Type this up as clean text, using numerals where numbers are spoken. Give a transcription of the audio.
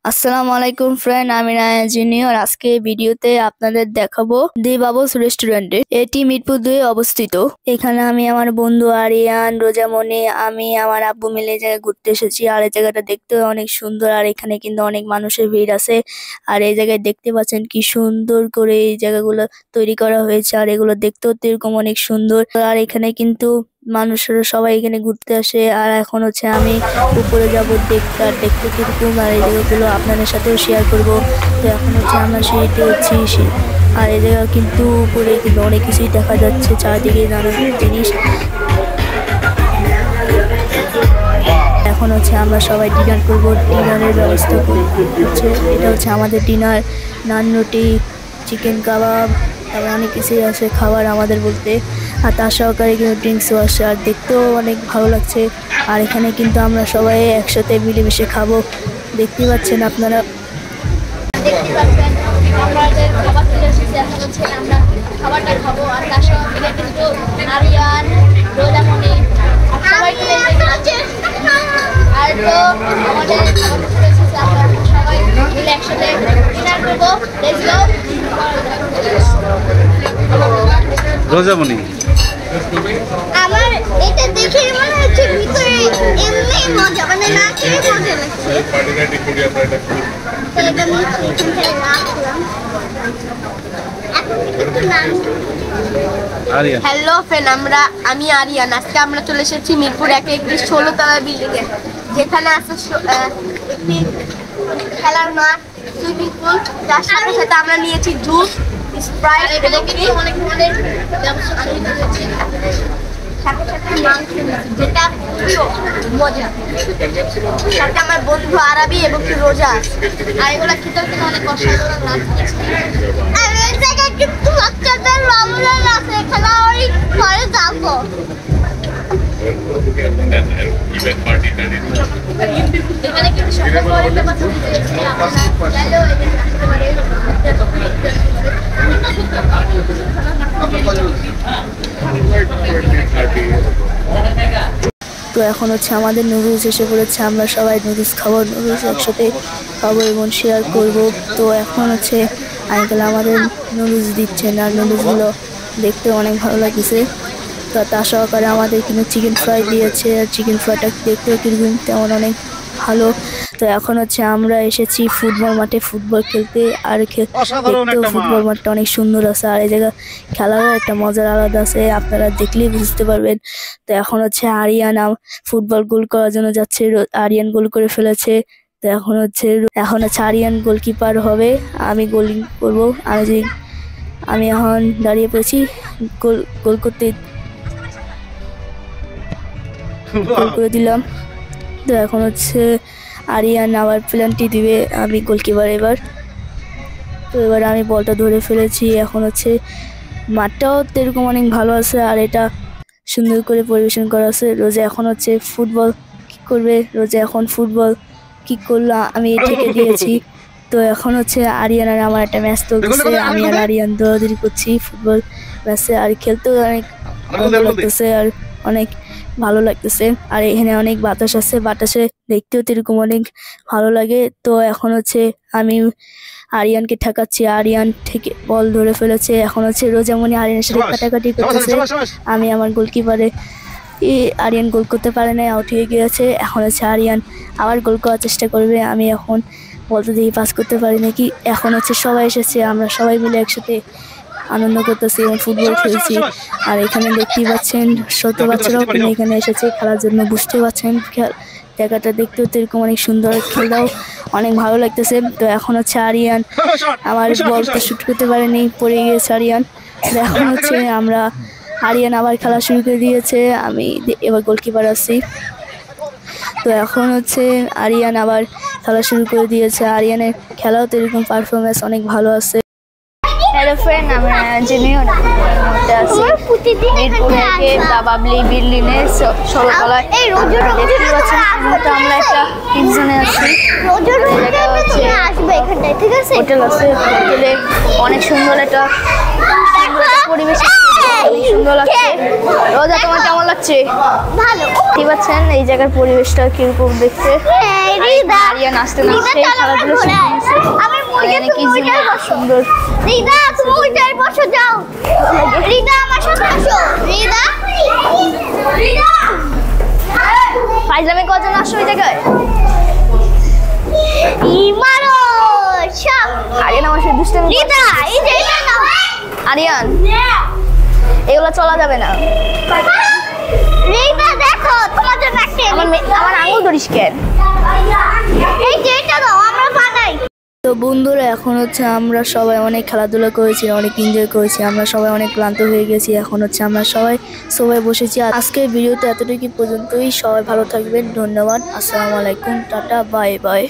আসসালামু আলাইকুম ফ্রেন্ড, আমি রায়া জুনিয়র। আজকে ভিডিওতে আপনাদের দেখাবো দি বাবুস রেস্টুরেন্টে। এটি মিরপুর 2 অবস্থিত। এখানে আমি আমার বন্ধু আরিয়ান, রোজামণি, আমি আমার আব্বু মিলে এই জায়গায় ঘুরতে এসেছি। আর এই জায়গাটা দেখতেও অনেক সুন্দর, আর এখানে কিন্তু অনেক মানুষের ভিড় আছে। আর এই জায়গায় দেখতে পাচ্ছেন কি সুন্দর করে এই জায়গাগুলো তৈরি করা হয়েছে, আর এগুলো দেখতেও এরকম অনেক সুন্দর। আর এখানে কিন্তু মানুষরা সবাই এখানে ঘুরতে আসে। আর এখন হচ্ছে আমি উপরে যাব দেখতে, আর দেখতে কিরকম, আর এই জায়গাগুলো আপনাদের সাথেও শেয়ার করব। তো এখন হচ্ছে আমরা সিঁড়িতে উঠছি, আর এই জায়গা কিন্তু উপরে কিন্তু অনেক কিছুই দেখা যাচ্ছে, চারদিকে নানান জিনিস। এখন হচ্ছে আমরা সবাই ডিনার করব, ডিনারের ব্যবস্থা হচ্ছে। এটা হচ্ছে আমাদের ডিনার, নান রুটি, চিকেন কাবাব, তারপর অনেক কিছুই আছে খাবার আমাদের বলতে। আর তার সহকারে কিন্তু ড্রিঙ্কসও আসে, আর দেখতেও অনেক ভালো লাগছে। আর এখানে কিন্তু আমরা সবাই একসাথে মিলেমিশে খাবো, দেখতে পাচ্ছেন আপনারা। দেখতে পাচ্ছেন আমাদের খাবার চলে এসেছে, এখন হচ্ছে আমরা খাবারটা খাবো। আর তার সঙ্গে কিন্তু আরিয়ান, রোজামণি সবাই মিলে আর তো আমাদের খাবার চলে এসেছে, আমরা সবাই মিলে একসাথে ডিনার করবো। Let's go. রোজামণি, আমার এটা দেখে মনে হচ্ছে ভিতরে এমনি মজা, মানে না খেয়ে মজা লাগছে। হ্যালো ফ্রেন্ড, আমি আরিয়ান। আজকে আমরা চলে এসেছি মিরপুর 1-16 তলা বিল্ডিং এ, যেখানে আছে একটি খেলার মাঠ, সুইমিং পুল, যার সাথে সাথে আমরা নিয়েছি জুস, স্প্রাইট, অনেক ধরনের ব্যবস্থা রয়েছে, সাথে সাথে মাংস, যেটা খুবই মজা। সাথে আমার বন্ধু আরবি এবং রোজা, আর এগুলো খেতেও কিন্তু অনেক অসাধারণ লাগছে। আর এই জায়গায় কিন্তু বাচ্চাদের রমজান আছে, এখানে ওই ঘরে যাবো। এখানে কিন্তু সকাল পরে ব্যবস্থা দিয়েছে, আপনারা চাইলেও এখানে আসতে পারেন। তো এখন হচ্ছে আমাদের নুডলস এসে পড়েছে, আমরা সবাই নুডলস খাবো, নুডলস একসাথে খাবো এবং শেয়ার করব। তো এখন হচ্ছে আঙ্কেল আমাদের নুডলস দিচ্ছেন, আর নুডলসগুলো দেখতে অনেক ভালো লাগছে। তো তার সহকারে আমাদের কিন্তু চিকেন ফ্রাই দিয়েছে, আর চিকেন ফ্রাইটা দেখতেও কিরকম তেমন অনেক ভালো। তো এখন হচ্ছে আমরা এসেছি ফুটবল মাঠে ফুটবল খেলতে, আর দেখতেও ফুটবল মাঠটা অনেক সুন্দর আছে। আর এই জায়গা খেলারও একটা মজার আলাদা আছে, আপনারা দেখলেই বুঝতে পারবেন। তো এখন হচ্ছে আরিয়ান ফুটবল গোল করার জন্য যাচ্ছে, আরিয়ান গোল করে ফেলেছে। তো এখন হচ্ছে আরিয়ান গোলকিপার হবে, আমি গোলিং করবো। আমি এখন দাঁড়িয়ে পড়েছি, গোল করতে গোল করে দিলাম। তো এখন হচ্ছে আরিয়ান আবার পেনাল্টি দিবে, আমি গোলকিপার এবার। তো এবার আমি বলটা ধরে ফেলেছি। এখন হচ্ছে মাঠটাও এরকম অনেক ভালো আছে, আর এটা সুন্দর করে পরিবেশন করা আছে। রোজা এখন হচ্ছে ফুটবল কিক করবে, রোজা এখন ফুটবল কিক করলো, আমি ঠেকে দিয়েছি। তো এখন হচ্ছে আরিয়ান আর আমার একটা ম্যাচ চলতেছে, আমি আর আরিয়ান দৌড়াদৌড়ি করছি ফুটবল ম্যাচে, আর খেলতেও অনেক ভালো লাগতেছে, আর অনেক ভালো লাগতেছে। আর এখানে অনেক বাতাস আছে, বাতাসে দেখতেও এরকম অনেক ভালো লাগে। তো এখন হচ্ছে আমি আরিয়ানকে ঠেকাচ্ছি, আরিয়ান থেকে বল ধরে ফেলেছে। এখন হচ্ছে রোজামণি আরিয়ানের সাথে কাটাকাটি করতেছে, আমি আমার গোলকিপারে আরিয়ান গোল করতে পারে না, আউট হয়ে গিয়েছে। এখন হচ্ছে আরিয়ান আবার গোল করার চেষ্টা করবে, আমি এখন বলতে দিয়ে পাস করতে পারি নাকি। এখন হচ্ছে সবাই এসেছে, আমরা সবাই মিলে একসাথে আনন্দ করতেছি এবং ফুটবল খেলছি। আর এখানে দেখতেই পাচ্ছেন ছোট বাচ্চারাও কিন্তু এখানে এসেছে খেলার জন্য, বুঝতে পারছেন জায়গাটা দেখতেও এরকম অনেক সুন্দর, খেলাও অনেক ভালো লাগতেছে। তো এখন হচ্ছে আরিয়ান আমার বলটা শুট করতে পারেনি, পড়ে গিয়েছে আরিয়ান। এখন হচ্ছে আরিয়ান আবার খেলা শুরু করে দিয়েছে, আমি এবার গোলকিপার আছি। তো এখন হচ্ছে আরিয়ান আবার খেলা শুরু করে দিয়েছে, আরিয়ানের খেলাও তো এরকম পারফরমেন্স অনেক ভালো আছে। হ্যালো ফ্রেন্ড, আমরা জুনিয়র মধ্যে আছি মিরপুরে বাবলি বিল্ডিংয়ের 16 তলায়। দেখতে পাচ্ছেন আমরা একটা কিচেনে আছি, হোটেল আছে। হোটেলে অনেক সুন্দর একটা পরিবেশ, সুন্দর লাগছে। রোজা তোমার কেমন লাগছে? ভালো। দেখতে পাচ্ছেন এই জায়গার পরিবেশটা কিরকম দেখতে। আরিয়া নাচতে নাচতে খেলাধুলা শিখছে। এখানে কি সুন্দর। রিদা তুমি ওইটাই বসো যাও। রিদা আমার সাথে আসো। রিদা ফাইজলামে কজন আসো ওই জায়গায়? ইমারো সব আরিয়ান আমার সাথে দুষ্টামি করছে। রিদা এই যে এটা নাও। আরিয়ান এগুলো চলা যাবে না। রিদা দেখো তোমার জন্য একটা আমার আঙুল ধরিস কেন? এই যে এটা দাও আমরা বানাই। তো বন্ধুরা এখন হচ্ছে আমরা সবাই অনেক খেলাধুলা করেছি, অনেক এনজয় করেছি, আমরা সবাই অনেক ক্লান্ত হয়ে গেছি। এখন হচ্ছে আমরা সবাই বসেছি। আজকের ভিডিওতে এতটুকু পর্যন্তই। সবাই ভালো থাকবেন, ধন্যবাদ, আসসালামু আলাইকুম, টাটা, বাই বাই।